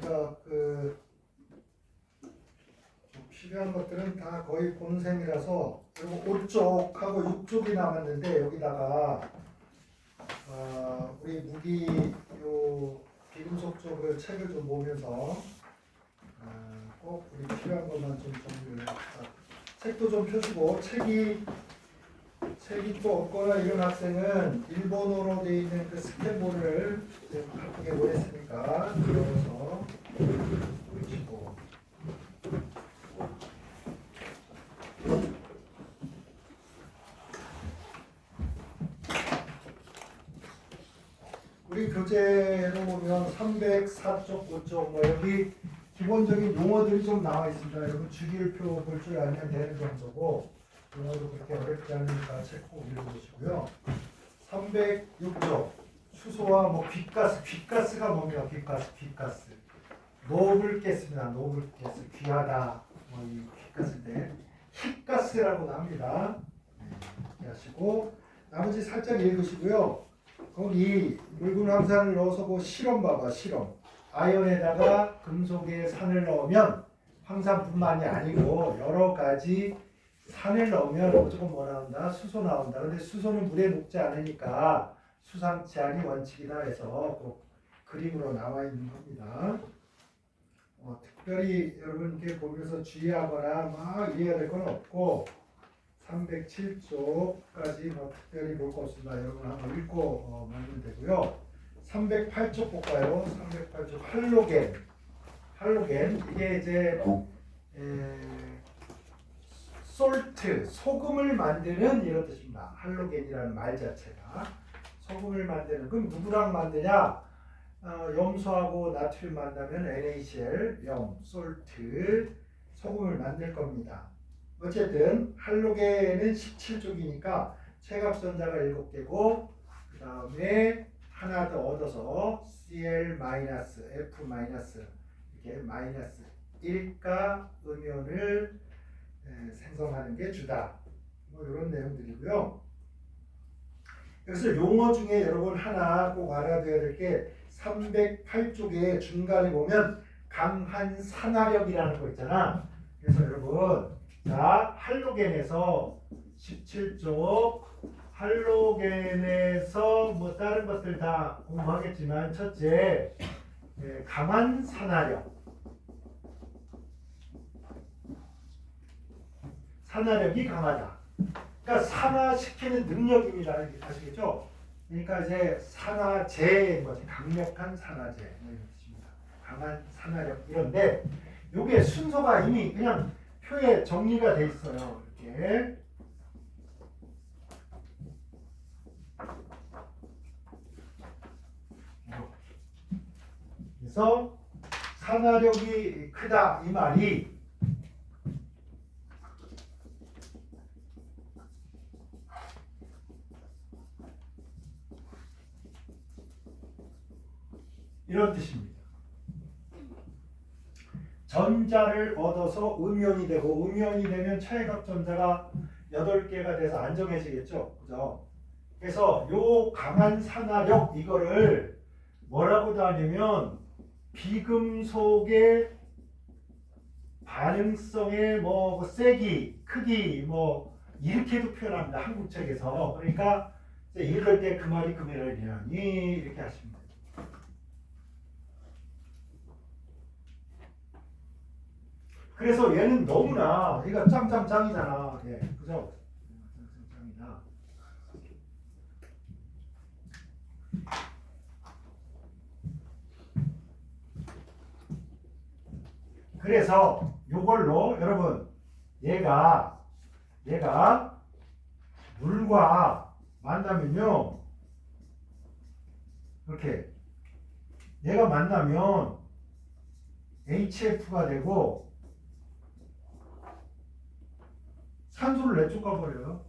자, 필요한 것들은 다 거의 본 셈이라서 그리고 5쪽하고 6쪽이 남았는데 여기다가 우리 무기 요 비금속 쪽을 책을 좀 보면서 꼭 우리 필요한 것만 좀 정리를 합시다. 책도 좀 펴시고 책이 또 없거나 이런 학생은 일본어로 되어 있는 그 스캔본을 바쁘게 보냈으니까 들어서 보시고 우리 교재로 보면 304쪽, 5쪽 뭐 여기 기본적인 용어들이 좀 나와 있습니다. 여러분 주기율표 볼 줄 알면 되는 정도고 용어도 그렇게 어렵지 않으니까 책 꼭 읽어보시고요. 306쪽 수소와 뭐 귓가스가 뭡니까? 귓가스 노블가스입니다. 노블가스 귀하다 뭐 이 귓가스인데 힙가스라고도 합니다. 이렇게 하시고 나머지 살짝 읽으시고요. 거기 묽은 황산을 넣어서 그 실험 봐봐. 실험 아연에다가 금속에 산을 넣으면 황산뿐만이 아니고 여러 가지 산을 넣으면 무조건 뭐 나온다? 수소 나온다. 근데 수소는 물에 녹지 않으니까 수상 제한이 원칙이다 해서 꼭 그림으로 나와 있는 겁니다. 특별히 여러분께 보면서 주의하거나 막 이해해야 될 건 없고 307쪽까지 뭐 특별히 볼 거 없습니다. 여러분 한번 읽고 말면 되고요. 308쪽 볼까요? 308쪽 할로겐 이게 이제 솔트 소금을 만드는 이런 뜻입니다. 할로겐이라는 말 자체가 소금을 만드는 그럼 누구랑 만드냐? 염소하고 나트륨 만나면 NaCl 솔트 소금을 만들 겁니다. 어쨌든 할로겐은 17쪽이니까 최각선자가 7개고 그 다음에 하나 더 얻어서 Cl-, F- 이렇게 마이너스 1가 음연을 생성하는 게 주다. 뭐 이런 내용들이고요. 그래서 용어 중에 여러분 하나 꼭 알아둬야 될 게 308쪽에 중간에 보면 강한 산화력이라는 거 있잖아. 그래서 여러분 자 할로겐에서 17쪽 할로겐에서 뭐 다른 것들 다 공부하겠지만 첫째 강한 산화력 산화력이 강하다. 그러니까 산화시키는 능력입니다. 이렇게 아시겠죠? 그러니까 이제 산화제인 거지. 강력한 산화제 뭐 이런 뜻입니다. 강한 산화력 이런데 요게 순서가 이미 그냥 표에 정리가 돼 있어요. 이렇게 그래서 산화력이 크다 이 말이 이런 뜻입니다. 전자를 얻어서 음연이 되고 음연이 되면 차이각 전자가 8개가 돼서 안정해지겠죠. 그죠? 그래서 요 강한 산화력 이거를 뭐라고도 하냐면 비금속의 반응성의 뭐 세기, 크기 뭐 이렇게도 표현합니다. 한국책에서. 그러니까 읽을 때 그 말이 그 말이냐니 이렇게 하시면 돼요. 그래서 얘는 너무나 얘가 짱짱짱이잖아. 예, 그죠? 짱짱짱이다. 그래서 요걸로 여러분 얘가 물과 만나면요 이렇게 얘가 만나면 HF가 되고 산소를 내쫓아 버려요.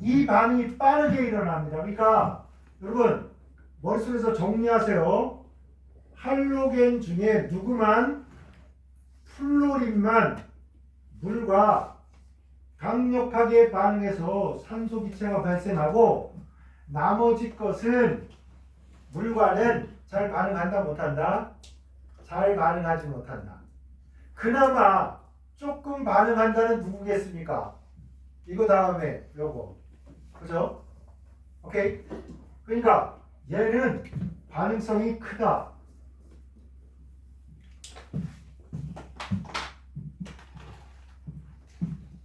이 반응이 빠르게 일어납니다. 그러니까 여러분 머릿속에서 정리하세요. 할로겐 중에 누구만 플로린만 물과 강력하게 반응해서 산소 기체가 발생하고 나머지 것은 물과는 잘 반응한다 못한다? 잘 반응하지 못한다. 그나마 조금 반응한다는 누구겠습니까? 이거 다음에 요거. 그죠? 오케이? 그러니까 얘는 반응성이 크다.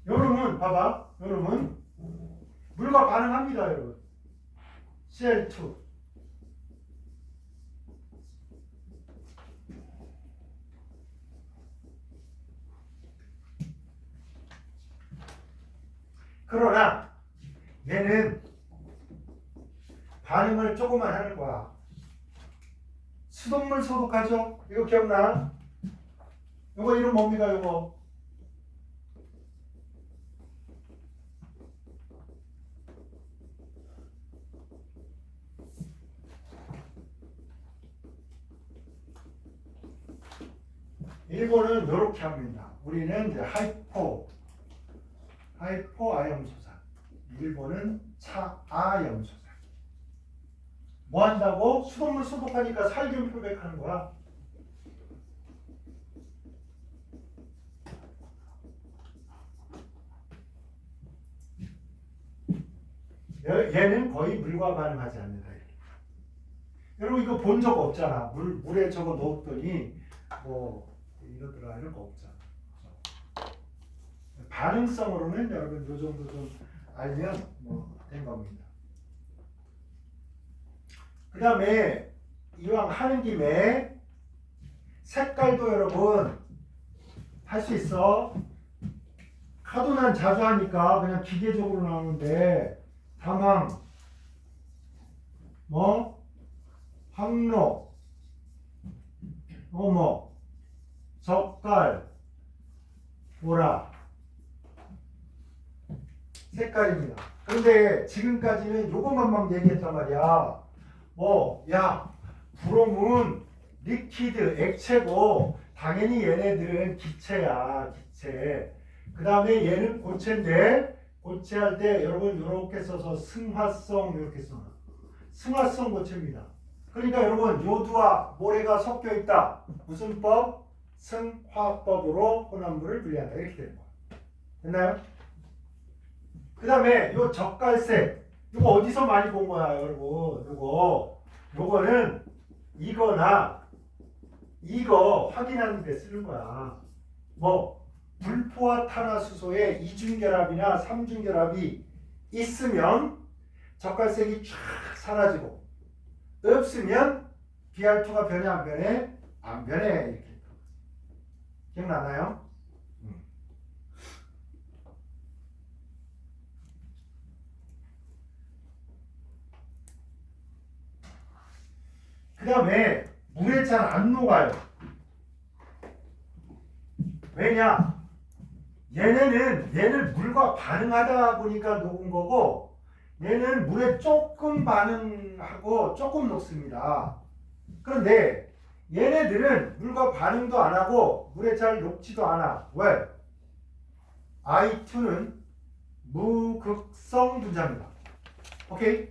요놈은 봐봐. 요놈은 물과 반응합니다, 여러분. Cl2. 그러나 얘는 반응을 조금만 하는 거야. 수돗물 소독하죠? 이거 기억나? 이거 이름 뭡니까, 이거? 일본은 이렇게 합니다. 우리는 이제 하이포아염소산. 일본은 차아염소산. 뭐 한다고? 수돗물 소독하니까 살균 표백하는 거야. 얘는 거의 물과 반응하지 않는다. 여러분 이거 본 적 없잖아. 물에 저거 넣었더니 뭐 이러더라 이런 거 없잖아. 반응성으로는 여러분 요 정도 좀 알면 뭐 된 겁니다. 그 다음에 이왕 하는 김에 색깔도 여러분 할 수 있어. 카도난 자주 하니까 그냥 기계적으로 나오는데 다망, 뭐 황로, 젓갈, 보라 색깔입니다. 그런데 지금까지는 요것만 막 얘기했단 말이야. 야, 브롬은 리퀴드, 액체고 당연히 얘네들은 기체야, 기체. 그 다음에 얘는 고체인데 고체할 때 여러분 이렇게 써서 승화성 이렇게 써. 승화성 고체입니다. 그러니까 여러분 요두와 모래가 섞여 있다. 무슨 법? 승화법으로 혼합물을 분리한다. 이렇게 되는 거야. 됐나요? 그 다음에 요 젓갈색 이거 어디서 많이 본 거야 여러분? 요거는 이거나 이거 확인하는 데 쓰는 거야. 불포화 탄화수소에 이중결합이나 삼중결합이 있으면 젓갈색이 쫙 사라지고 없으면 Br2가 변해 안 변해? 안 변해. 이렇게 기억나나요? 그 다음에 물에 잘 안 녹아요. 왜냐? 얘는 물과 반응하다 보니까 녹은 거고 얘는 물에 조금 반응하고 조금 녹습니다. 그런데 얘네들은 물과 반응도 안 하고 물에 잘 녹지도 않아. 왜? I2는 무극성 분자입니다. 오케이?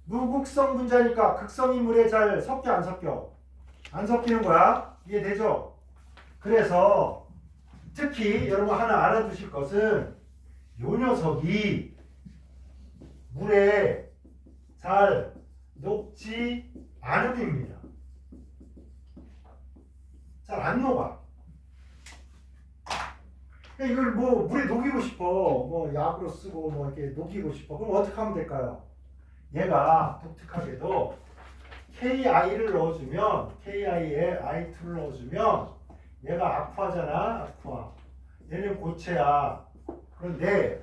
무극성 분자니까 극성이 물에 잘 섞여 안 섞여? 안 섞이는 거야. 이해되죠? 그래서 특히 여러분 하나 알아두실 것은 요 녀석이 물에 잘 녹지 않음입니다. 잘 안 녹아. 이걸 뭐 물에 녹이고 싶어. 뭐 약으로 쓰고 뭐 이렇게 녹이고 싶어. 그럼 어떻게 하면 될까요? 얘가 독특하게도 KI를 넣어주면 KI에 I2를 넣어주면 얘가 아쿠아잖아. 아쿠아. 얘는 고체야. 그런데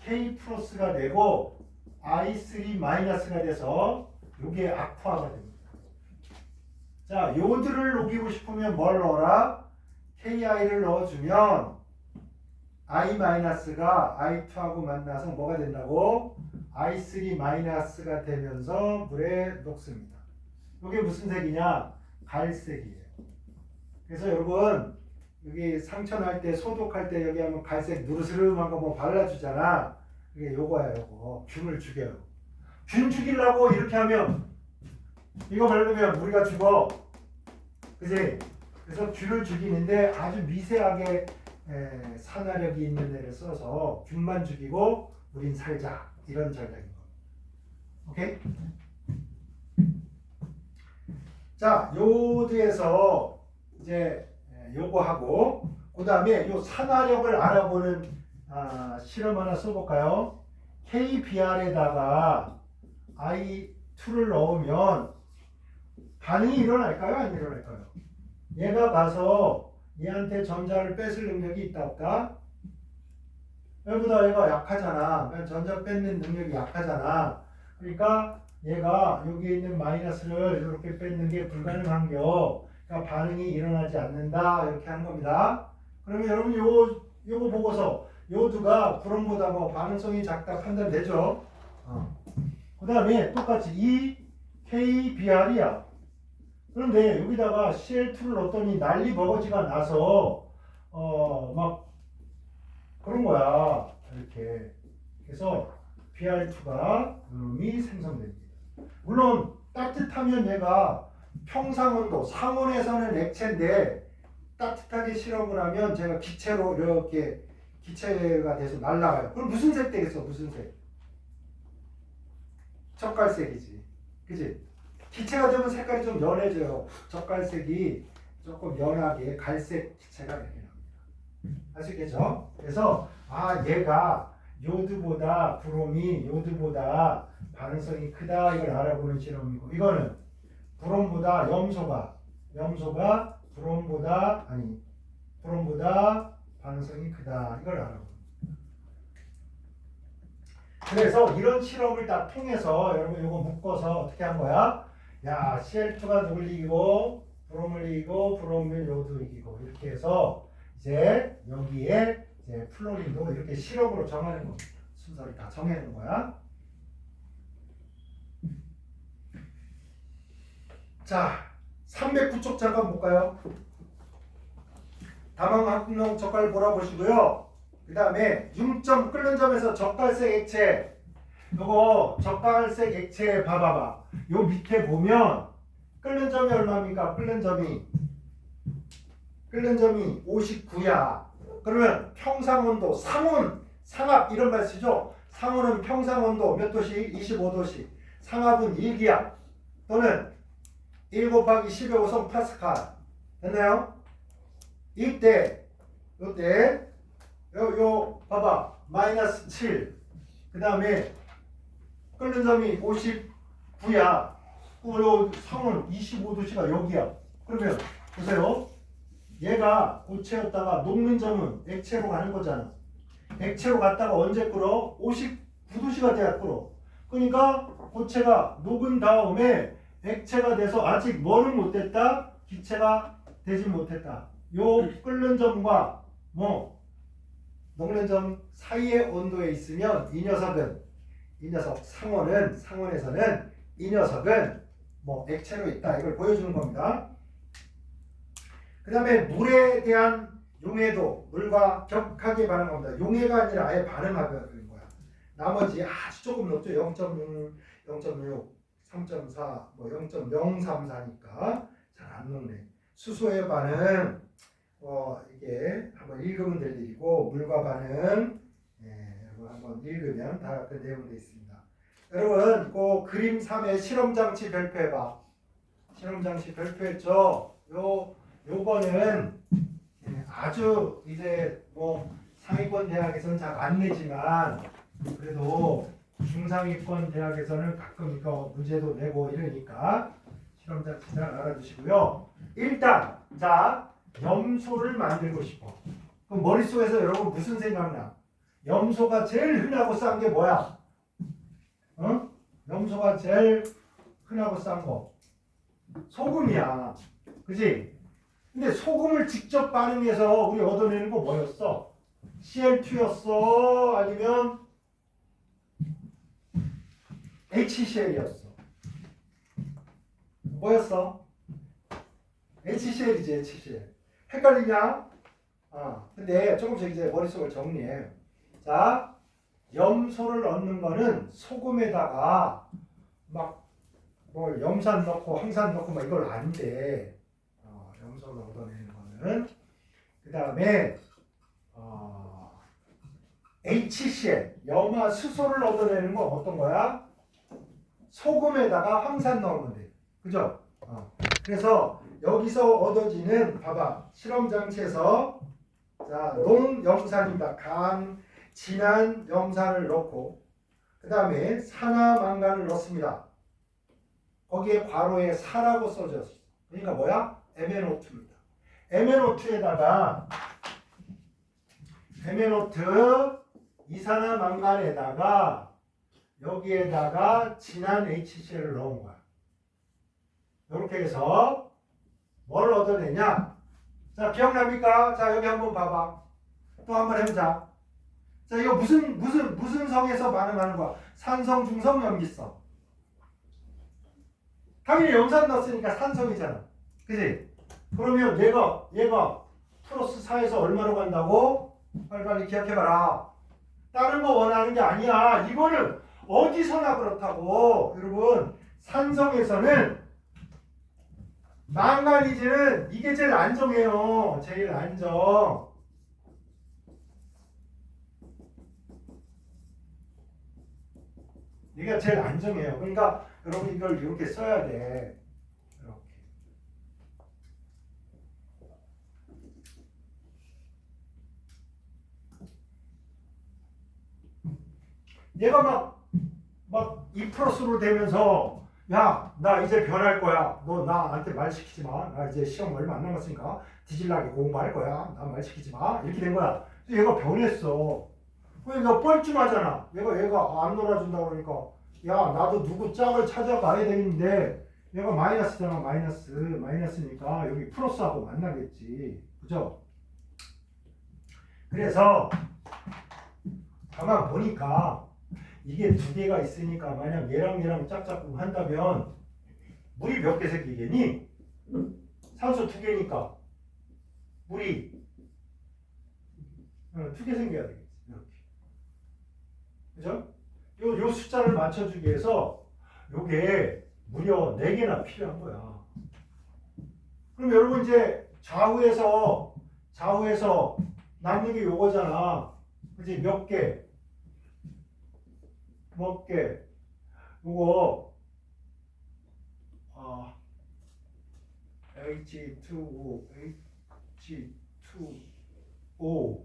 K 플러스가 되고 I3 마이너스가 돼서 이게 아쿠아가 됩니다. 자, 요드를 녹이고 싶으면 뭘 넣어라? KI를 넣어주면 I 마이너스가 I2하고 만나서 뭐가 된다고? I3 마이너스가 되면서 물에 녹습니다. 이게 무슨 색이냐? 갈색이에요. 그래서 여러분 여기 상처 날 때 소독할 때 여기 하면 갈색 누르스름한 거 뭐 발라주잖아. 이게 요거야 요거. 균을 죽여요. 균 죽이려고 이렇게 하면 이거 바르면 우리가 죽어. 그지? 그래서 균을 죽이는데 아주 미세하게 산화력이 있는 애를 써서 균만 죽이고 우린 살자. 이런 전략인 거. 오케이? 자, 요드에서 이제 요거 하고 그 다음에 요 산화력을 알아보는 실험 하나 써볼까요? KBR에다가 I2를 넣으면 반응이 일어날까요? 안 일어날까요? 얘가 가서 얘한테 전자를 뺏을 능력이 있다 없다? 얘보다 얘가 약하잖아. 전자 뺏는 능력이 약하잖아. 그러니까 얘가 여기에 있는 마이너스를 이렇게 뺏는 게 불가능한겨. 그러니까 반응이 일어나지 않는다. 이렇게 하는 겁니다. 그러면 여러분 요거 보고서 요두가 브롬보다 뭐 반응성이 작다 판단되죠. 그 다음에 똑같이 이 KBR이야. 그런데 여기다가 CL2를 넣었더니 난리 버거지가 나서 막 그런 거야. 이렇게. 그래서 BR2가 음이 생성됩니다. 물론 따뜻하면 얘가 평상온도 상온에서는 액체인데 따뜻하게 실험을 하면 제가 기체로 이렇게 기체가 돼서 날아가요. 그럼 무슨 색 되겠어? 무슨 색? 젓갈색이지. 그치? 기체가 되면 색깔이 좀 연해져요. 젓갈색이 조금 연하게 갈색 기체가 이렇게 납니다. 아시겠죠? 그래서 얘가 요드보다 브롬이 요드보다 반응성이 크다 이걸 알아보는 실험이고 이거는 브롬보다 염소가 브롬보다 반응성이 크다 이걸 알아보는. 그래서 이런 실험을 다 통해서 여러분 이거 묶어서 어떻게 한 거야? 야 CL2가 누굴 이기고 브롬을 이기고 브롬을 요드 이기고 이렇게 해서 이제 여기에 이제 플로린도 이렇게 실험으로 정하는 겁니다. 순서를 다 정해놓은 거야. 자, 309쪽 잠깐 볼까요? 다망합성 젓갈 몰아보시고요. 그 다음에 6점 끓는 점에서 젓갈색 액체 요거 젓갈색 액체 봐봐봐. 요 밑에 보면 끓는 점이 얼마입니까? 끓는 점이 59야. 그러면 평상온도 상온 상압 이런 말 쓰죠. 상온은 평상온도 몇 도씩? 25도씩. 상압은 1기압 또는 1 곱하기 10의 5성 파스칼. 됐나요? 이때 요때 요 봐봐 마이너스 7. 그 다음에 끓는 점이 59야. 요 상온 25도씨가 여기야. 그러면 보세요. 얘가 고체였다가 녹는 점은 액체로 가는 거잖아. 액체로 갔다가 언제 끓어? 59도씨가 돼야 끓어. 그러니까 고체가 녹은 다음에 액체가 돼서 아직 뭐는 못됐다? 기체가 되지 못했다. 요 끓는 점과 녹는 점 사이의 온도에 있으면 이 녀석 상온에서는 이 녀석은 액체로 있다. 이걸 보여주는 겁니다. 그 다음에 물에 대한 용해도 물과 격하게 반응합니다. 용해가 아니라 아예 반응하는 거야. 나머지 아주 조금 높죠. 0.6, 0.6, 3.4, 0.034니까 잘 안 녹네. 수소의 반응 이게 한번 읽으면 될 일이고 물과 반응 한번 읽으면 다 그 내용도 있습니다. 여러분 그 그림 3의 실험장치 발표해봐. 실험장치 발표했죠. 요거는 아주 이제 상위권 대학에서는 잘 안 내지만 그래도 중상위권 대학에서는 가끔 이거 문제도 내고 이러니까 실험장치 잘 알아두시고요. 일단 자 염소를 만들고 싶어. 그럼 머릿속에서 여러분 무슨 생각나? 염소가 제일 흔하고 싼 게 뭐야? 염소가 제일 흔하고 싼 거 소금이야. 그치? 근데 소금을 직접 반응해서 우리 얻어내는 거 뭐였어? CL2였어? 아니면 HCl이었어? 뭐였어? HCl이지 HCl. 헷갈리냐? 근데 조금씩 이제 머릿속을 정리해. 자, 염소를 얻는 거는 소금에다가 막 뭐 염산 넣고 황산 넣고 막 이걸 안 돼. 염소를 얻어내는 거는. 그 다음에 HCl, 염화수소를 얻어내는 건 어떤 거야? 소금에다가 황산 넣으면 돼. 그죠? 그래서 여기서 얻어지는, 봐봐. 실험장치에서, 자, 농염산입니다. 진한 염산을 넣고, 그 다음에 산화망간을 넣습니다. 거기에 괄호에 사라고 써졌어. 그러니까 뭐야? MnO2입니다. MnO2에다가, MnO2, 이산화망간에다가, 여기에다가 진한 HCl을 넣은 거야. 이렇게 해서 뭘 얻어내냐? 자, 기억납니까? 자, 여기 한번 봐봐. 또 한번 해보자. 자, 이거 무슨 성에서 반응하는 거야? 산성, 중성, 염기성. 당연히 염산 넣었으니까 산성이잖아. 그지? 그러면 얘가 플러스 4에서 얼마로 간다고? 빨리 기억해봐라. 다른 거 원하는 게 아니야. 이거는 어디서나 그렇다고. 여러분, 산성에서는 망가니즈는 이게 제일 안정해요. 제일 안정. 이게 제일 안정해요. 그러니까 여러분 이걸 이렇게 써야 돼. 이렇게. 얘가 막 2%로 되면서 야, 나 이제 변할 거야. 너 나한테 말 시키지 마. 나 이제 시험 얼마 안 남았으니까 뒤질나게 공부할 거야. 나 말 시키지 마. 이렇게 된 거야. 얘가 변했어. 그러니까 뻘쭘하잖아. 얘가 안 놀아준다 그러니까 야, 나도 누구 짝을 찾아가야 되는데 얘가 마이너스잖아. 마이너스니까 여기 플러스하고 만나겠지. 그죠? 그래서 가만 보니까 이게 두 개가 있으니까 만약 얘랑 짝짝꿍 한다면 물이 몇 개 생기겠니? 산소 두 개니까 물이 두 개 생겨야 되겠지. 이렇게. 그죠? 요 숫자를 맞춰주기 위해서 요게 무려 4개나 필요한 거야. 그럼 여러분 이제 좌우에서 남는 게 요거잖아. 그치? 몇 개? 요거 H2O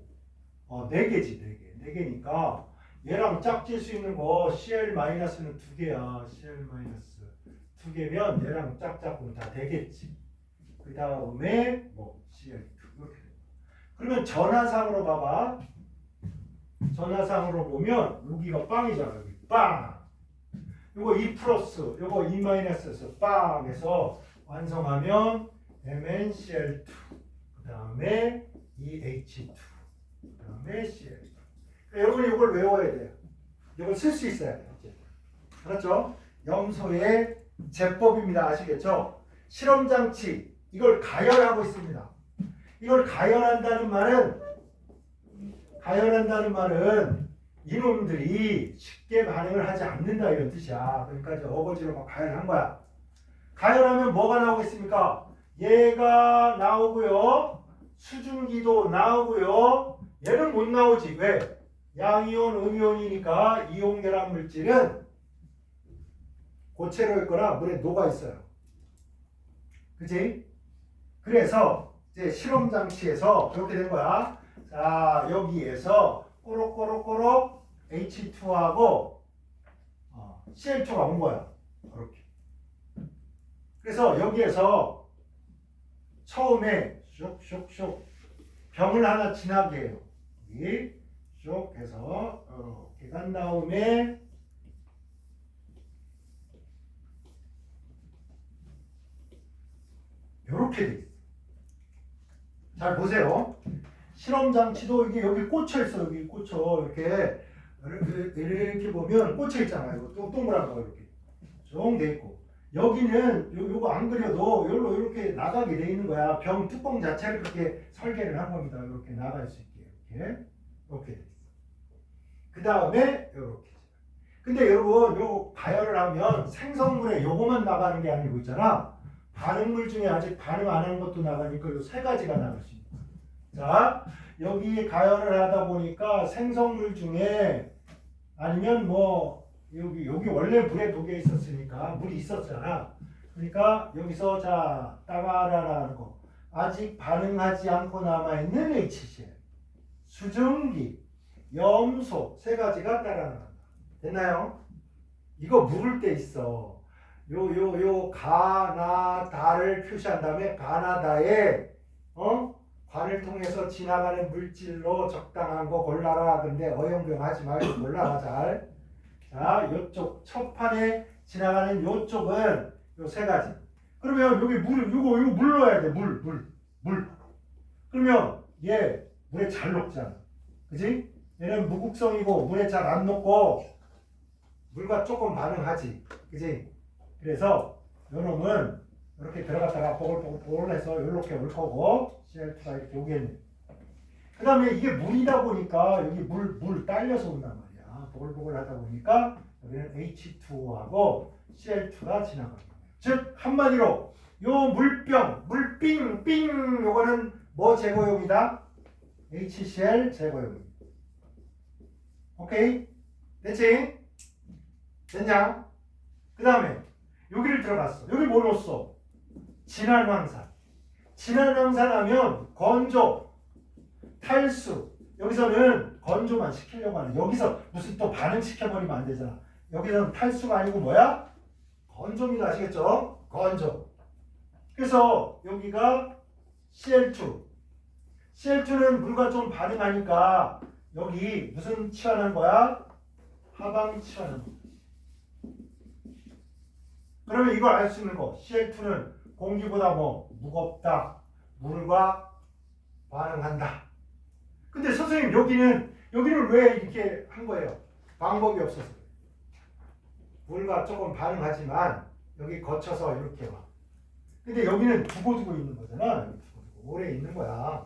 4개지. 4개니까 얘랑 짝질 수 있는 거 Cl-는 2개야. Cl- 2개면 얘랑 짝짝꿍 다 되겠지. 그 다음에 Cl2 이렇게 돼. 그러면 전화상으로 봐봐. 전화상으로 보면 여기가 빵이잖아. 여기 빵. 요거 2 플러스, 요거 2 마이너스에서 빵 해서 완성하면 MnCl2. 그 다음에 EH2. 그 다음에 Cl2. 여러분이 이걸 외워야 돼요. 이걸 쓸 수 있어야 돼요. 그렇죠? 염소의 제법입니다. 아시겠죠? 실험장치 이걸 가열하고 있습니다. 이걸 가열한다는 말은 이놈들이 쉽게 반응을 하지 않는다 이런 뜻이야. 그러니까 이제 어거지로 막 가열한 거야. 가열하면 뭐가 나오겠습니까? 얘가 나오고요. 수증기도 나오고요. 얘는 못 나오지. 왜? 양이온, 음이온이니까 이온 결합 물질은 고체로 있거나 물에 녹아 있어요. 그치? 그래서 이제 실험 장치에서 이렇게 된 거야. 자, 여기에서 꼬록꼬록꼬록 H2하고 Cl2가 온 거야. 이렇게. 그래서 여기에서 처음에 쇽쇽쇽 병을 하나 지나게 해요. 여기 쭉 해서 이렇게 간 다음에 이렇게 돼 있어. 잘 보세요. 실험 장치도 이게 여기 꽂혀 있어. 여기 꽂혀 이렇게 보면 꽂혀 있잖아요. 이거 동그란 거 이렇게 쭉 돼 있고 여기는 요거 안 그려도 요로 이렇게 나가게 돼 있는 거야. 병 뚜껑 자체를 그렇게 설계를 한 겁니다. 이렇게 나갈 수 있게 이렇게 돼 있어. 그 다음에 이렇게. 근데 여러분 요 가열을 하면 생성물에 요거만 나가는 게 아니고 있잖아. 반응물 중에 아직 반응 안 한 것도 나가니까 요 세 가지가 나갈 수 있는 거야. 자, 여기 가열을 하다 보니까 생성물 중에 아니면 뭐 여기 원래 물에 녹여 있었으니까 물이 있었잖아. 그러니까 여기서 자 따가라라는 거 아직 반응하지 않고 남아 있는 HCl, 수증기, 염소 세 가지가 따라 나간다. 됐나요? 이거 물을 때 있어. 요 가나다를 표시한 다음에 가나다에 관을 통해서 지나가는 물질로 적당한 거 골라라. 근데 어영부영 하지 말고 골라라 잘. 자, 요쪽 첫 판에 지나가는 요쪽은 요 세 가지. 그러면 여기 요거 물 넣어야 돼. 물. 그러면 얘 물에 잘 녹잖아. 그지? 얘는 무극성이고 물에 잘 안 녹고 물과 조금 반응하지. 그지? 그래서 요놈은 이렇게 들어갔다가 보글보글 해서 이렇게 올 거고 CL2가 이렇게 오겠네. 그 다음에 이게 물이다 보니까 여기 물 딸려서 온단 말이야. 보글보글 하다 보니까 여기는 H2O하고 CL2가 지나가는 거예요. 즉 한마디로 요 물빙 요거는 뭐 제거용이다? HCl 제거용입니다. 오케이? 됐지? 됐냐? 그 다음에 여기를 들어갔어. 여기 뭐 넣었어? 진할황산. 진할황산 하면 건조, 탈수. 여기서는 건조만 시키려고 하는. 여기서 무슨 또 반응시켜버리면 안 되잖아. 여기서는 탈수가 아니고 뭐야? 건조입니다. 아시겠죠? 건조. 그래서 여기가 CL2. CL2는 물과 좀 반응하니까 여기 무슨 치환한 거야? 하방 치환한 거. 그러면 이걸 알 수 있는 거. CL2는 공기보다 뭐 무겁다. 물과 반응한다. 근데 선생님 여기는 왜 이렇게 한 거예요? 방법이 없어서. 물과 조금 반응하지만 여기 거쳐서 이렇게 와. 근데 여기는 두고두고 있는 거잖아. 두고두고 오래 있는 거야.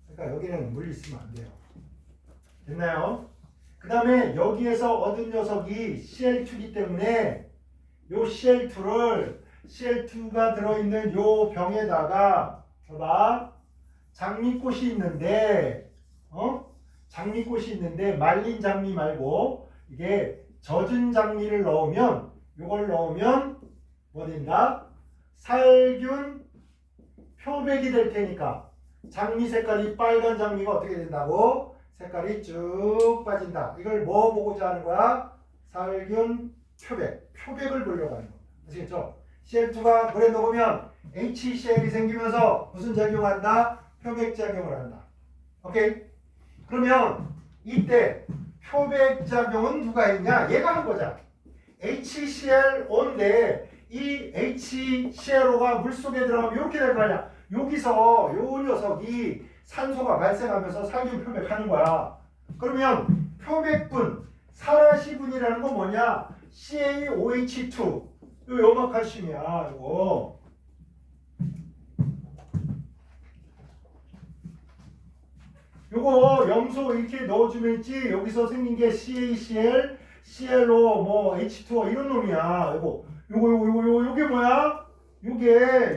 그러니까 여기는 물 있으면 안 돼요. 됐나요? 그 다음에 여기에서 얻은 녀석이 CL2이기 때문에 요 CL2가 들어있는 요 병에다가 봐봐. 장미꽃이 있는데 장미꽃이 있는데 말린 장미 말고 이게 젖은 장미를 넣으면 요걸 넣으면 뭐 된다? 살균 표백이 될 테니까 장미 색깔이 빨간 장미가 어떻게 된다고? 색깔이 쭉 빠진다. 이걸 뭐 보고자 하는 거야? 살균 표백을 보려고 하는 겁니다. 아시겠죠? CL2가 물에 녹으면 HCl이 생기면서 무슨 작용한다? 표백작용을 한다. 오케이? 그러면 이때 표백작용은 누가 했냐? 얘가 한 거잖아. HClO인데 이 HClO가 물속에 들어가면 이렇게 될 거 아니야. 여기서 요 녀석이 산소가 발생하면서 살균 표백하는 거야. 그러면 표백분, 산화시분이라는 건 뭐냐? CaOH2. 요 염화칼슘이야. 이거. 요거 염소 이렇게 넣어주면 있지. 여기서 생긴 게 CaCl, ClO, 뭐 H2O 이런 놈이야. 요게 뭐야?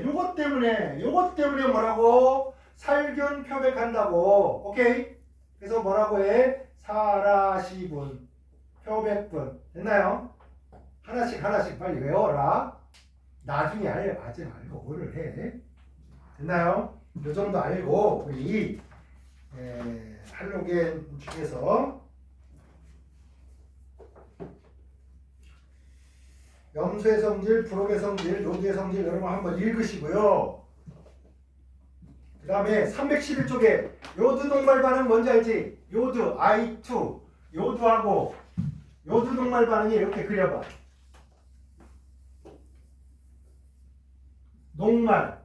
요것 때문에 뭐라고? 살균 표백한다고. 오케이? 그래서 뭐라고 해? 산화시분, 표백분. 됐나요? 하나씩 빨리 외워라. 나중에 하지 말고 오늘 해. 됐나요? 요 정도 알고 우리 할로겐 중에서 염소의 성질, 프록의 성질, 요드의 성질 여러분 한번 읽으시고요. 그 다음에 311쪽에 요드 동말 반응 뭔지 알지? 요드 I2 요드하고 요드 동말 반응이 이렇게 그려봐. 녹말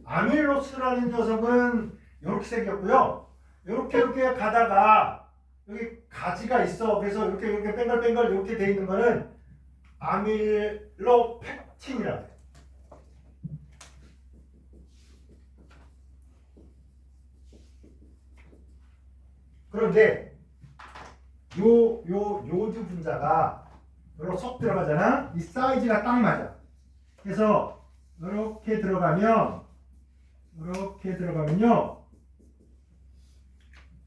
아밀로스라는 녀석은 이렇게 생겼고요. 이렇게 가다가 여기 가지가 있어. 그래서 이렇게 뱅글뱅글 이렇게 돼 있는 거는 아밀로펙틴이라고 해요. 그런데 요드 분자가 이렇게 쏙 들어가잖아. 이 사이즈가 딱 맞아. 그래서 이렇게 들어가면요.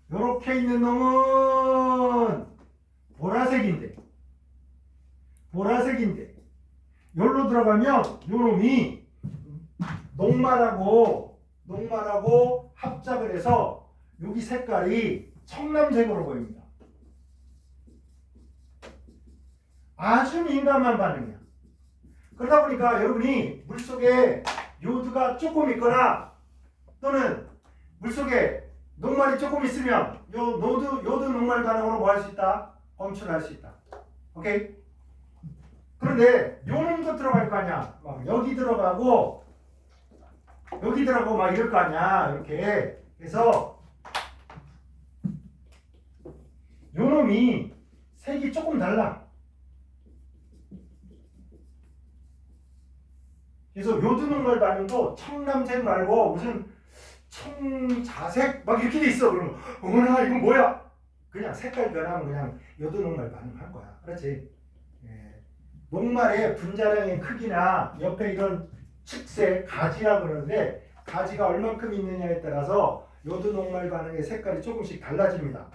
이렇게 있는 놈은 보라색인데 여기로 들어가면 요 놈이 녹말하고 합작을 해서 여기 색깔이 청남색으로 보입니다. 아주 민감한 반응이야. 그러다 보니까 여러분이 물속에 요드가 조금 있거나 또는 물속에 녹말이 조금 있으면 요드 녹말 반응으로 뭐 할 수 있다? 검출할 수 있다. 오케이? 그런데 요 놈도 들어갈 거 아니야. 막 여기 들어가고 막 이럴 거 아니야. 이렇게. 그래서 요 놈이 색이 조금 달라. 그래서 요드 녹말 반응도 청남색 말고 무슨 청자색 막 이렇게 돼 있어. 그러면 어머나 이건 뭐야? 그냥 색깔 변하면 그냥 요드 녹말 반응한 거야. 그렇지? 예. 녹말의 분자량의 크기나 옆에 이런 축색 가지라고 그러는데 가지가 얼만큼 있느냐에 따라서 요드 녹말 반응의 색깔이 조금씩 달라집니다.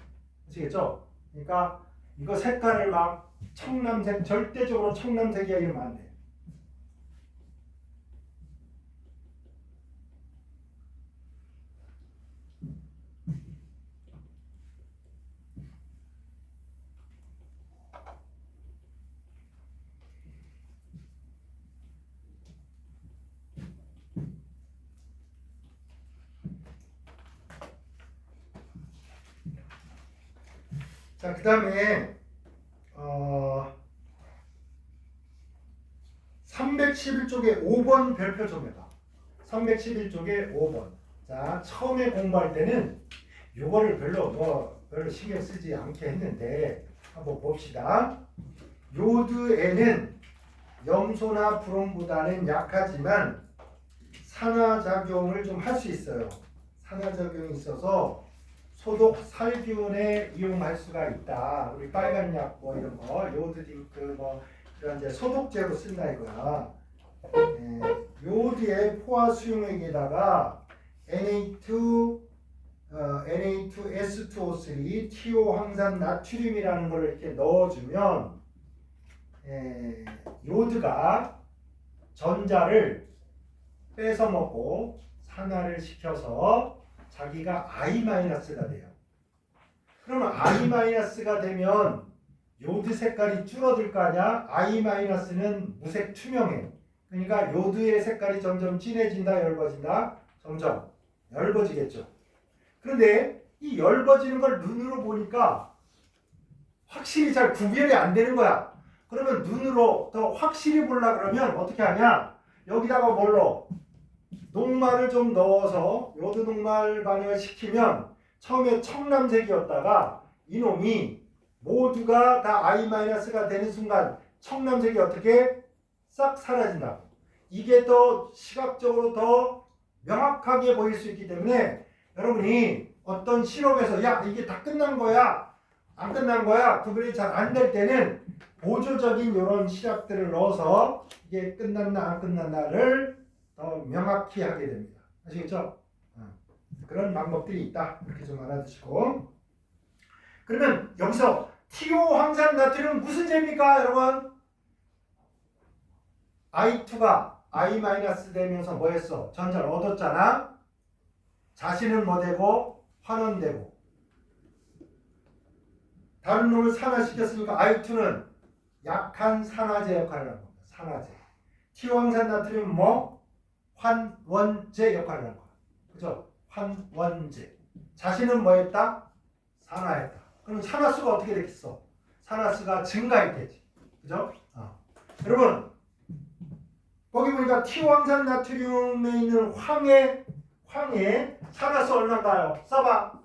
아시겠죠? 그러니까 이거 색깔을 막 청남색 절대적으로 청남색이야 이러면 안 돼. 자, 그 다음에 311쪽에 5번 별표 좀 해봐. 311쪽에 5번. 자, 처음에 공부할 때는 요거를 별로 신경 쓰지 않게 했는데 한번 봅시다. 요드에는 염소나 브롬보다는 약하지만 산화작용을 좀 할 수 있어요. 산화작용이 있어서 소독 살균에 이용할 수가 있다. 우리 빨간 약 뭐 이런 거, 요드 딩크 뭐 이런 이제 소독제로 쓴다 이거야. 요드의 포화 수용액에다가 Na2S2O3 티오황산 나트륨이라는 걸 이렇게 넣어주면 요드가 전자를 뺏어 먹고 산화를 시켜서 자기가 I-가 돼요. 그러면 I-가 되면 요드 색깔이 줄어들 거 아니야? I-는 무색 투명해. 그러니까 요드의 색깔이 점점 진해진다, 엷어진다? 점점 엷어지겠죠. 그런데 이 엷어지는 걸 눈으로 보니까 확실히 잘 구별이 안 되는 거야. 그러면 눈으로 더 확실히 보려고 그러면 어떻게 하냐? 여기다가 뭘로? 녹말을 좀 넣어서 요드 녹말 반응을 시키면 처음에 청남색이었다가 이놈이 모두가 다 I-가 되는 순간 청남색이 어떻게 싹 사라진다. 이게 더 시각적으로 더 명확하게 보일 수 있기 때문에 여러분이 어떤 실험에서 야 이게 다 끝난 거야 안 끝난 거야 구별이 잘 안 될 때는 보조적인 이런 시약들을 넣어서 이게 끝났나 안 끝났나를 더 명확히 하게 됩니다. 아시겠죠? 그런 방법들이 있다. 이렇게 좀 알아두시고. 그러면 여기서 티오황산 나트륨은 무슨 죄입니까, 여러분? I2가 I- 되면서 뭐 했어? 전자를 얻었잖아. 자신은 뭐 되고 환원되고. 다른 놈을 산화시켰으니까 I2는 약한 산화제 역할을 하는 겁니다. 산화제. 티오황산 나트륨은 뭐? 환원제 역할을 하는 거야. 그죠? 환원제. 자신은 뭐 했다? 산화했다. 그럼 산화수가 어떻게 되겠어? 산화수가 증가했겠지. 그죠? 여러분, 거기 보니까 티황산 나트륨에 있는 황의 산화수 얼마인가요? 써봐.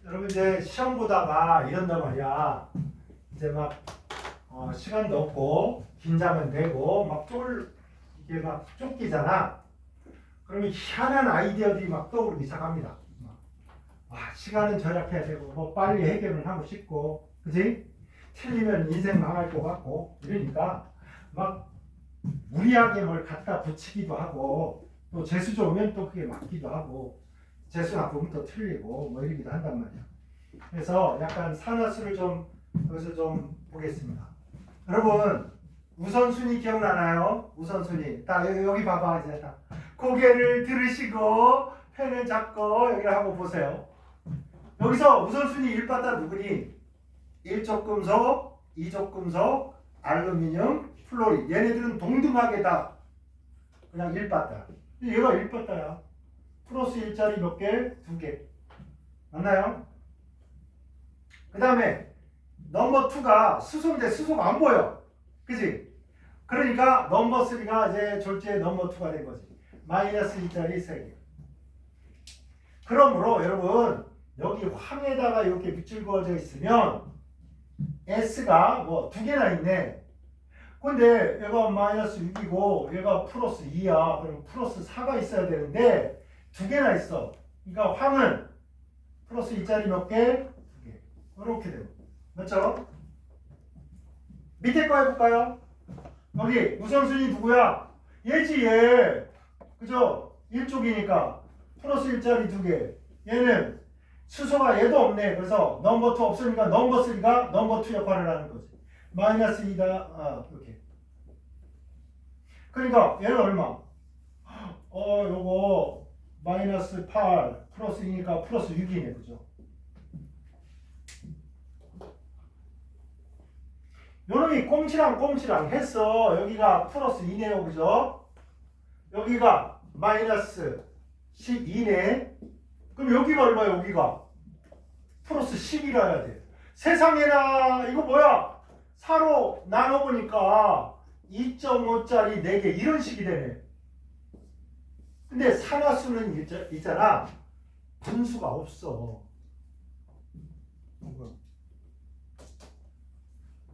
여러분 이제 시험 보다가 이런단 말이야. 이제 막 시간도 없고 긴장은 되고 이게 막 쫓기잖아. 그러면 희한한 아이디어들이 막 떠오르기 시작합니다. 시간은 절약해야 되고 뭐 빨리 해결을 하고 싶고, 그지? 틀리면 인생 망할 것 같고 이러니까 막 무리하게 뭘 갖다 붙이기도 하고, 또 재수 좋으면 또 그게 맞기도 하고, 재수 나쁘면 또 틀리고 뭐 이러기도 한단 말이야. 그래서 약간 산화수를 좀 여기서 좀 보겠습니다. 여러분 우선순위 기억나나요? 우선순위. 딱 여기 봐봐. 이제 딱 고개를 들으시고 펜을 잡고 여기를 하고 보세요. 여기서 우선순위 1바다 누구니? 1족금속, 2족금속, 알루미늄, 플로리. 얘네들은 동등하게 다 그냥 1바다. 얘가 1바다야. 플러스 1짜리 몇 개? 2개. 맞나요? 그 다음에 넘버 2가 수소인데 수소가 안 보여. 그지? 그러니까 넘버 3가 이제 졸지에 넘버 2가 된 거지. 마이너스 2짜리 3개. 그러므로 여러분 여기 황에다가 이렇게 밑줄 그어져 있으면 S가 뭐 2개나 있네. 근데 얘가 마이너스 6이고 얘가 플러스 2야. 그럼 플러스 4가 있어야 되는데 2개나 있어. 그러니까 황은 플러스 2짜리 몇 개? 2개. 이렇게 되고. 맞죠? 밑에 거 해볼까요? 여기 우선순위 누구야? 얘지 얘. 그죠? 1쪽이니까 플러스 1짜리 2개. 얘는 수소가 얘도 없네. 그래서 넘버 2 없으니까 넘버 3가 넘버 2 역할을 하는 거지. 마이너스 2다. 이렇게. 그러니까 얘는 얼마? 요거 마이너스 8 플러스 2니까 플러스 6이네. 그죠? 요놈이 꽁치랑 했어. 여기가 플러스 2네요. 그죠? 여기가 마이너스 12네. 그럼 여기가 얼마야? 여기가 플러스 10이라 해야 돼. 세상에나 이거 뭐야? 4로 나눠보니까 2.5짜리 4개 이런 식이 되네. 근데 산화수는 있잖아. 분수가 없어.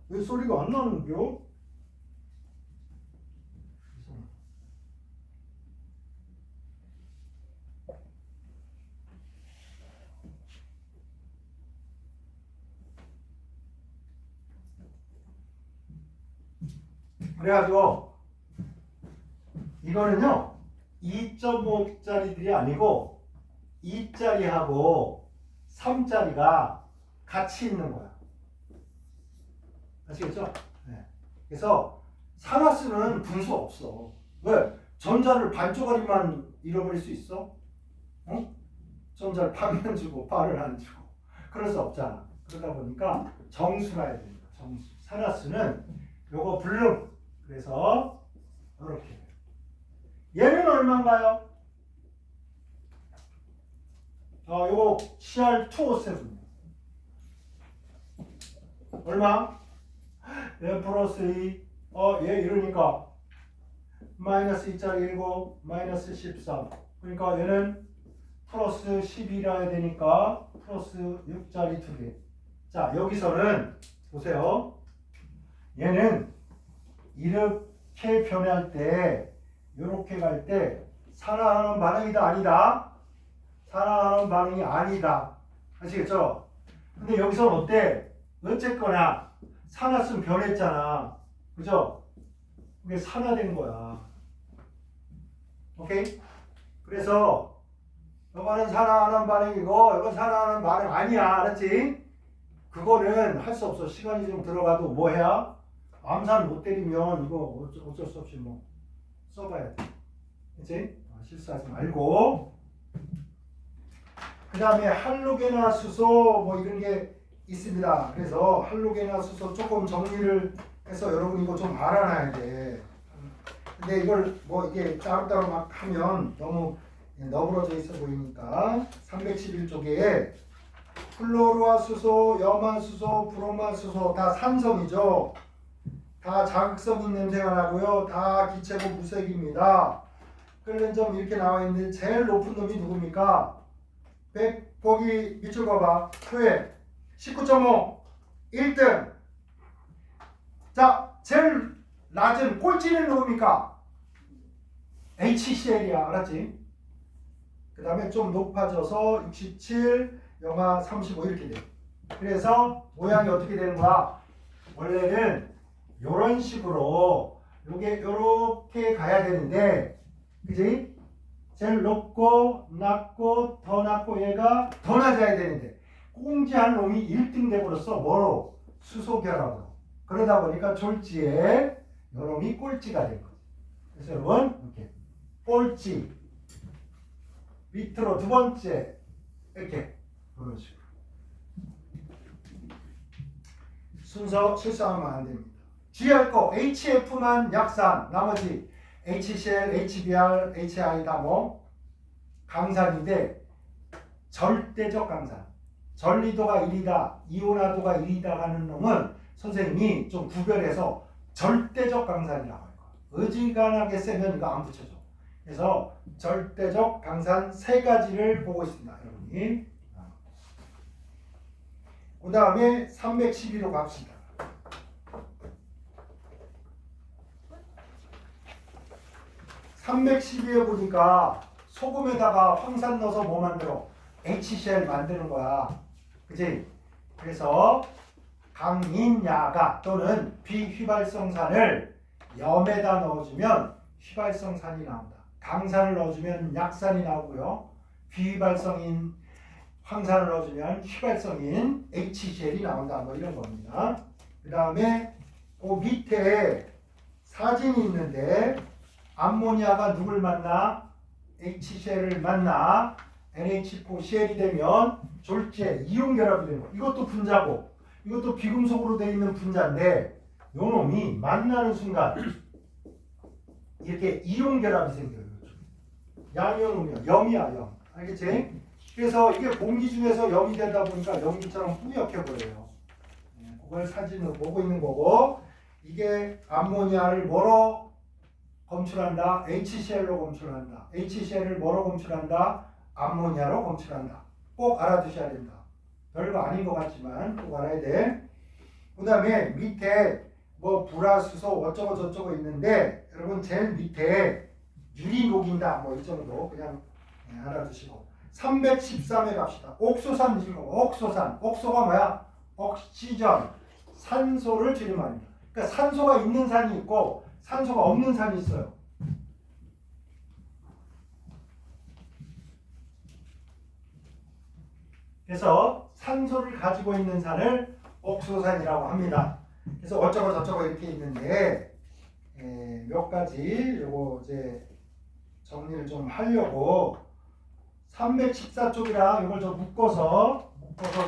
왜 소리가 안 나는겨? 그래가지고 이거는요 2.5짜리들이 아니고 2짜리하고 3짜리가 같이 있는 거야. 아시겠죠? 네. 그래서 산화수는 분수 없어. 왜? 전자를 반쪽짜리만 잃어버릴 수 있어? 응? 전자를 반면 주고 반을 안 주고 그럴 수 없잖아. 그러다 보니까 정수라 해야 됩니다. 정수. 산화수는 요거 블룸. 그래서 이렇게. 얘는 얼마인가요? 요거 CR2O7 얼마? 얘 플러스 2. 얘 이러니까 마이너스 2짜리 7 마이너스 13. 그러니까 얘는 플러스 12라 해야 되니까 플러스 6짜리 2개. 자 여기서는 보세요. 얘는 이렇게 이렇게 변할 때, 이렇게 갈 때 산화하는 반응이다 아니다? 산화하는 반응이 아니다. 아시겠죠? 근데 여기서는 어때? 어쨌거나 산화성 변했잖아. 그죠? 이게 산화된 거야. 오케이? 그래서 이거는 산화하는 반응이고 이건 산화하는 반응 아니야. 알았지? 그거는 할 수 없어. 시간이 좀 들어가도 뭐 해야? 암산 못 때리면 이거 어쩔 수 없이 뭐 써봐야 돼. 그치? 실수하지 말고. 그 다음에 할로게나 수소 뭐 이런 게 있습니다. 그래서 할로게나 수소 조금 정리를 해서 여러분 이거 좀 알아놔야 돼. 근데 이걸 뭐 이게 따로따로 막 하면 너무 너부러져 있어 보이니까 311쪽에 플로르화 수소, 염화 수소, 브로마 수소 다 산성이죠. 다 자극성인 냄새가 나고요. 다 기체고 무색입니다. 끓는 점 이렇게 나와 있는데 제일 높은 놈이 누굽니까? 100 보기 밑줄 봐봐. 표에 19.5 1등. 자, 제일 낮은 꼴찌는 누굽니까? HCl이야. 알았지? 그 다음에 좀 높아져서 67, 영하 35 이렇게 돼. 그래서 모양이 어떻게 되는 거야? 원래는 이런 식으로 요게 요렇게 가야 되는데, 그지? 제일 높고 낮고 더 낮고 얘가 더 낮아야 되는데 꽁지한 놈이 1등 돼버렸어. 뭐로? 수소결합으로. 그러다 보니까 졸지에 요놈이 꼴찌가 된 거지. 그래서 여러분 이렇게 꼴찌 밑으로 두 번째 이렇게 그런 식으로 순서 실수하면 안 됩니다. 주의할 거 HF만 약산, 나머지 HCl, HBr, HI 다 뭐 강산인데 절대적 강산. 전리도가 1이다, 이온화도가 1이다 하는 놈은 선생님이 좀 구별해서 절대적 강산이라고 할 거야. 어지간하게 세면 이거 안 붙여줘. 그래서 절대적 강산 세 가지를 보고 있습니다, 여러분이. 그 다음에 312로 갑시다. 312에 보니까 소금에다가 황산 넣어서 뭐 만들어? HCl 만드는 거야. 그치? 그래서 강인야가 또는 비휘발성산을 염에다 넣어주면 휘발성산이 나온다. 강산을 넣어주면 약산이 나오고요. 비휘발성인 황산을 넣어주면 휘발성인 HCl이 나온다. 뭐 이런 겁니다. 그 다음에 그 밑에 사진이 있는데 암모니아가 누굴 만나? HCl을 만나 NH4Cl이 되면 졸지에 이온결합이 되는 거. 이것도 분자고 이것도 비금속으로 되어 있는 분자인데 요 놈이 만나는 순간 이렇게 이온결합이 생겨요. 양이온이야. 염이야. 염. 알겠지? 그래서 이게 공기 중에서 염이 되다 보니까 염기처럼 뿌옇게 보여요. 그걸 사진으로 보고 있는 거고 이게 암모니아를 뭐로 검출한다? HCl로 검출한다. HCl을 뭐로 검출한다? 암모니아로 검출한다. 꼭 알아두셔야 된다. 별거 아닌 것 같지만 꼭 알아야 돼. 그 다음에 밑에 뭐 불화수소 어쩌고 저쩌고 있는데 여러분 제일 밑에 유리 녹인다 뭐 이 정도 그냥 알아두시고 313에 갑시다. 옥소산 읽어. 옥소산. 옥소가 뭐야? 옥시전. 산소를 줄인 말입니다. 그러니까 산소가 있는 산이 있고 산소가 없는 산이 있어요. 그래서 산소를 가지고 있는 산을 옥소산이라고 합니다. 그래서 어쩌고 저쩌고 이렇게 있는데 몇 가지 요거 이제 정리를 좀 하려고 314쪽이랑 이걸 좀 묶어서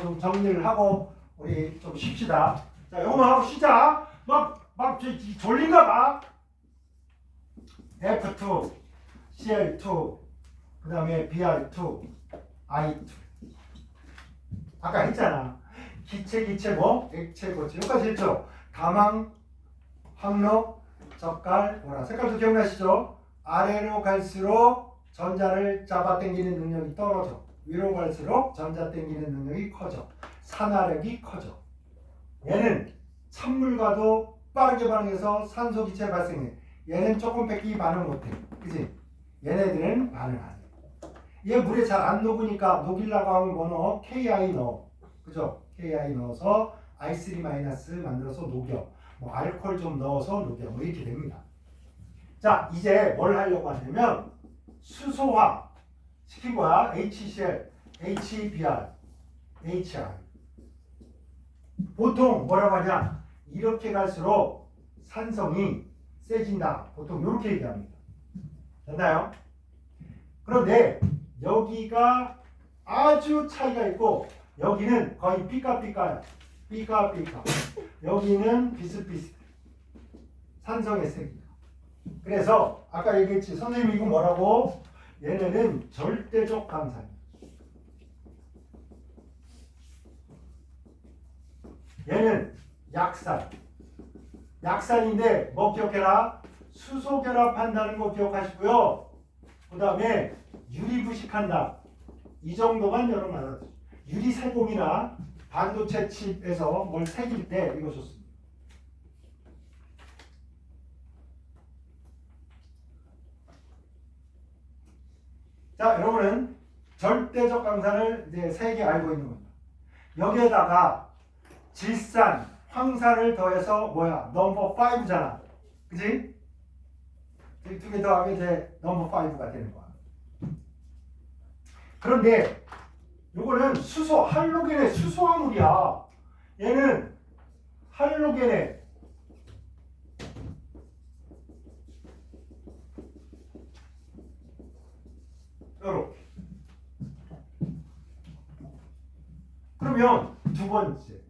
좀 정리를 하고 우리 좀 쉽시다. 자, 요거만 하고 시작. 막 졸린가 봐. F2, Cl2, 그 다음에 Br2, I2. 아까 했잖아. 기체 뭐? 액체 고체. 여기까지 했죠. 가망, 황록, 젓갈, 보라. 색깔도 기억나시죠? 아래로 갈수록 전자를 잡아당기는 능력이 떨어져. 위로 갈수록 전자 당기는 능력이 커져. 산화력이 커져. 얘는 찬물과도 빠르게 반응해서 산소 기체 발생해. 얘는 조금 뺏기 반응 못해. 그지? 얘네들은 반응 안 해. 얘 물에 잘 안 녹으니까 녹이려고 하면 뭐 넣어? KI 넣어. 그죠? KI 넣어서 I3- 만들어서 녹여. 뭐 알코올 좀 넣어서 녹여. 뭐 이렇게 됩니다. 자, 이제 뭘 하려고 하냐면 수소화 시킨 거야. HCl, HBr, HI. 보통 뭐라고 하냐? 이렇게 갈수록 산성이 세진다. 보통 이렇게 얘기합니다. 됐나요? 그런데 여기가 아주 차이가 있고 여기는 거의 삐까삐까야. 삐까삐까. 여기는 비슷비슷해. 산성의 세기가. 그래서 아까 얘기했지. 선생님 이거 뭐라고? 얘네는 절대적 강산이야. 얘는 약산. 약산인데 뭐 기억해라? 수소 결합한다는 거 기억하시고요. 그 다음에 유리부식한다. 이 정도만 여러분 알아두세요. 유리세공이나 반도체 칩에서 뭘 새길 때 이거 좋습니다. 자, 여러분은 절대적 강산을 이제 3개 알고 있는 겁니다. 여기에다가 질산, 황산을 더해서 뭐야? 넘버 5잖아. 그지? 이 2개 더하면 이제 넘버 5가 되는 거야. 그런데 요거는 수소, 할로겐의 수소화물이야. 얘는 할로겐의 요렇게. 그러면 두 번째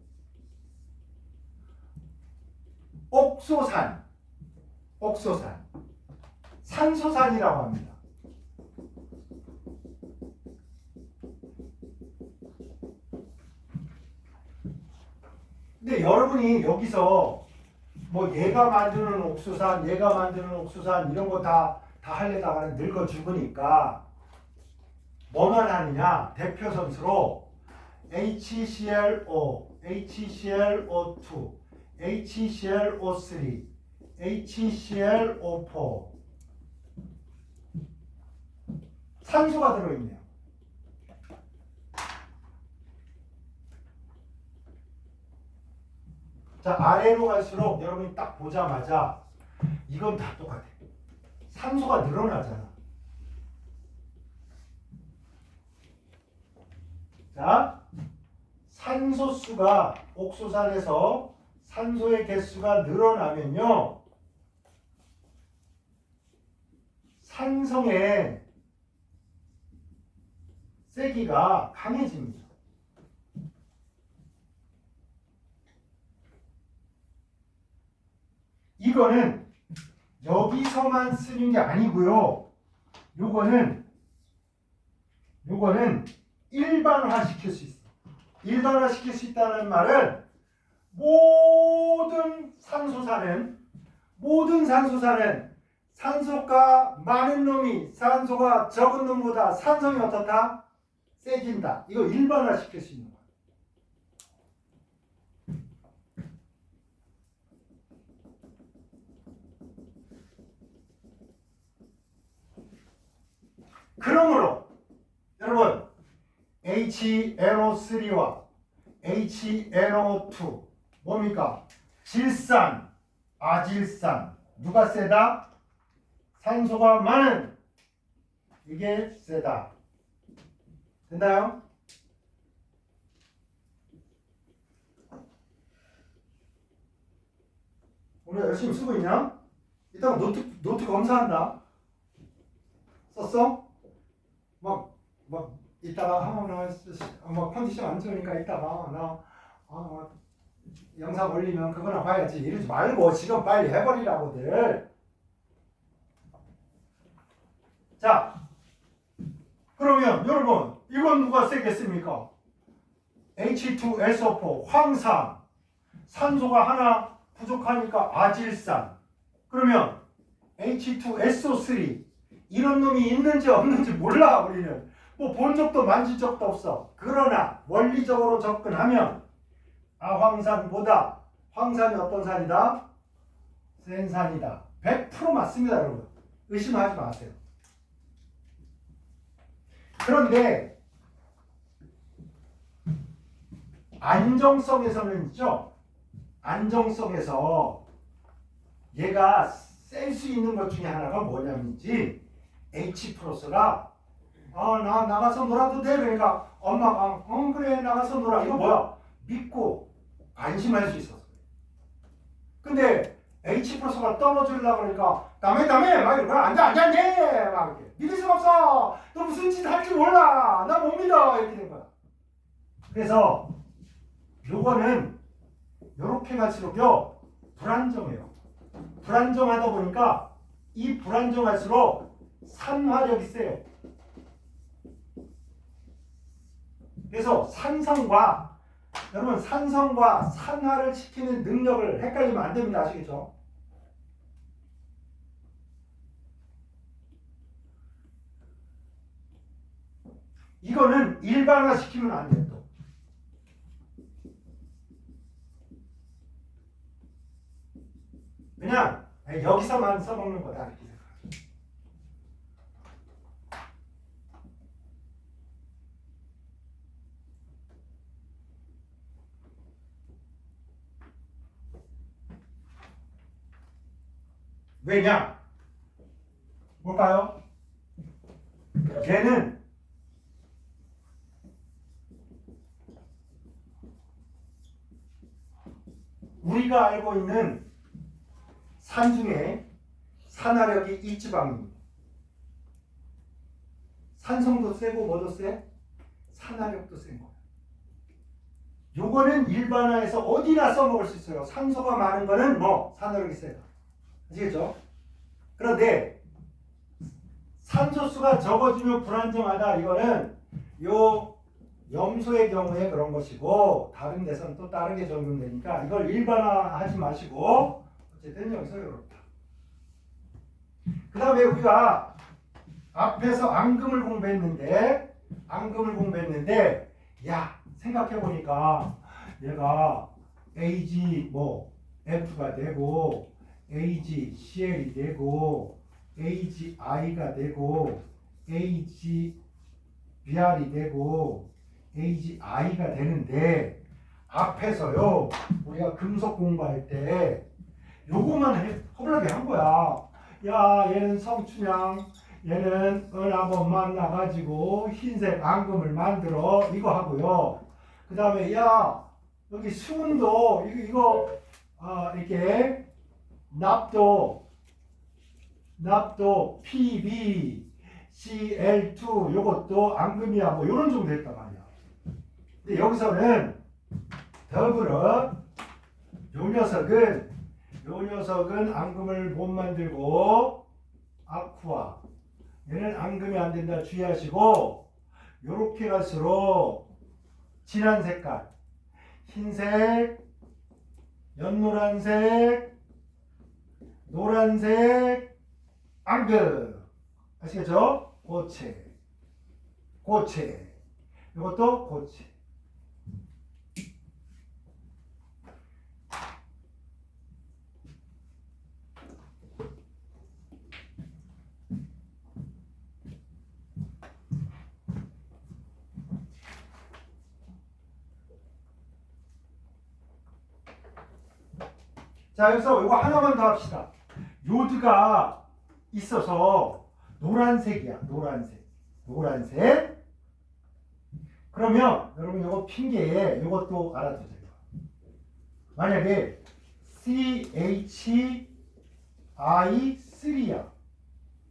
옥소산, 옥소산, 산소산이라고 합니다. 근데 여러분이 여기서 뭐 얘가 만드는 옥수산, 얘가 만드는 옥수산 이런 거 다 하려다가 늙어 죽으니까 뭐만 하느냐? 대표 선수로 HClO, HClO2, HClO3, HClO4 산소가 들어있네요. 자, 아래로 갈수록 여러분이 딱 보자마자 이건 다 똑같아. 산소가 늘어나잖아. 자, 산소수가 옥수산에서 산소의 개수가 늘어나면요. 산성의 세기가 강해집니다. 이거는 여기서만 쓰는 게 아니고요. 요거는 일반화 시킬 수 있어. 일반화 시킬 수 있다는 말은 모든 산소사는 산소가 많은 놈이 산소가 적은 놈보다 산성이 어떻다? 세진다. 이거 일반화 시킬 수 있는 거야. 그러므로 여러분 HNO3와 HNO2 뭡니까? 질산, 아질산 누가 세다? 산소가 많은 이게 세다. 됐나요? 오늘 열심히 쓰고 있냐? 이따가 노트 검사한다. 썼어? 막 이따가 막 컨디션 안 좋으니까 이따가 영상 올리면 그거나 봐야지. 이러지 말고 지금 빨리 해버리라고들. 자, 그러면 여러분 이건 누가 세겠습니까? H2SO4 황산, 산소가 하나 부족하니까 아질산. 그러면 H2SO3 이런 놈이 있는지 없는지 몰라. 우리는 뭐 본 적도 만질 적도 없어. 그러나 원리적으로 접근하면 아황산보다 황산이 어떤 산이다? 센 산이다. 100% 맞습니다, 여러분. 의심하지 마세요. 그런데 안정성에서는 있죠. 안정성에서 얘가 셀 수 있는 것 중에 하나가 뭐냐면지 H 플러스가 나 나가서 놀아도 돼. 그러니까 엄마가 그래 나가서 놀아. 이거 뭐야? 믿고 안심할 수 있었어요. 근데 H 플러스가 떨어지려고 그러니까 다음에 막 이러고 앉아 막 이렇게 믿을 수가 없어. 너 무슨 짓 할지 몰라. 나 못 믿어. 이렇게 된 거야. 그래서 요거는 요렇게 갈수록요 불안정해요. 불안정하다 보니까 이 불안정할수록 산화력이 세요. 그래서 여러분 산성과 산화를 시키는 능력을 헷갈리면 안 됩니다. 아시겠죠? 이거는 일반화 시키면 안 돼요. 또. 그냥 여기서만 써먹는 거다 이렇게 생각해요. 왜냐? 뭘까요? 얘는 우리가 알고 있는 산 중에 산화력이 이지방입니다. 산성도 세고 뭐도 세? 산화력도 센 거예요. 요거는 일반화해서 어디나 써먹을 수 있어요. 산소가 많은 거는 산화력이 세다. 아시겠죠? 그런데 산소수가 적어지면 불안정하다. 이거는 요 염소의 경우에 그런 것이고 다른 데서는 또 다르게 적용되니까 이걸 일반화하지 마시고 어쨌든 여기서 이렇다. 그 다음에 우리가 앞에서 앙금을 공부했는데 야 생각해보니까 얘가 AG F가 되고 AG CL이 되고 AGI가 되고 AGBR이 되고 AGI가 되는데 앞에서요 우리가 금속 공부할 때 요거만 허블하게 한 거야. 야 얘는 성춘향 얘는 은하번 만나가지고 흰색 앙금을 만들어 이거 하고요. 그 다음에 야 여기 수은도 이거 이렇게 납도 PB CL2 요것도 앙금이야 요런 정도 됐단 말이야. 근데 여기서는 더불어 요 녀석은 앙금을 못 만들고 아쿠아 얘는 앙금이 안 된다 주의하시고 요렇게 갈수록 진한 색깔 흰색 연노란색 노란색 앙금 아시겠죠? 고체 이것도 고체. 자 여기서 이거 하나만 더 합시다. 요드가 있어서 노란색이야. 노란색. 그러면 여러분 이거 핑계에 이것도 알아두세요. 만약에 CHI3야.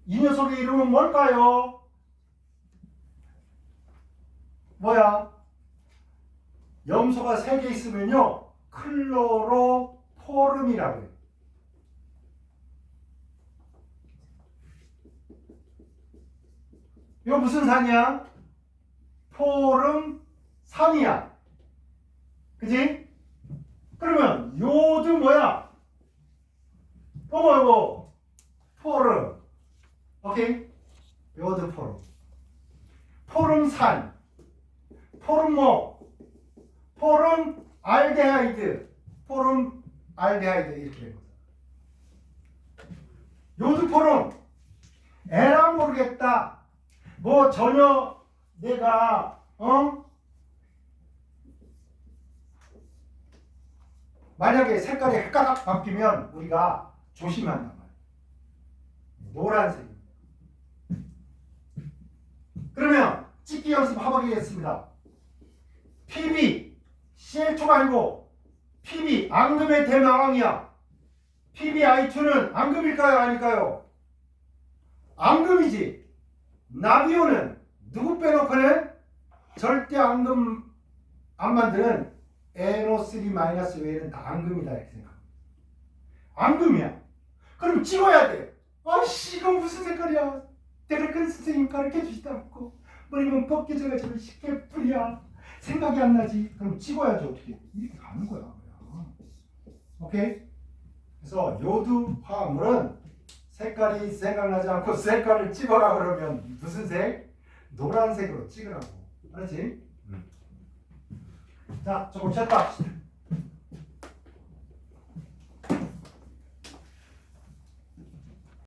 이 녀석의 이름은 뭘까요? 뭐야? 염소가 3개 있으면요 클로로포름이라고 해요. 이거 무슨 산이야? 포름 산이야. 그치? 그러면 요드 뭐야? 이거 포름. 오케이? 요드 포름산. 포름 포름 알데하이드 이렇게 됩니다. 요드포는 에라 모르겠다. 뭐 전혀 내가 만약에 색깔이 헷갈락 바뀌면 우리가 조심한단 말이에요. 노란색. 그러면 찍기 연습 해보겠습니다. PB CL2가 아니고 PB 앙금의 대마왕이야. PBI2는 앙금일까요? 아닐까요? 앙금이지. 나비오는 누구 빼놓고는 절대 앙금 안 만드는 NO3- 외에는 다 앙금이다 이렇게 생각합니다. 앙금이야. 그럼 찍어야 돼. 아씨 이건 무슨 색깔이야. 데레큰 선생님 가르쳐 주지도 않고 머리만 벗겨져가지고 쉽게 풀이야. 생각이 안 나지. 그럼 찍어야지 어떻게. 이렇게 가는 거야. 오케이? 그래서 요드 화합물은 색깔이 생각나지 않고 색깔을 찍어라 그러면 무슨 색? 노란색으로 찍으라고. 알았지? 자, 조금 쉬었다 합시다.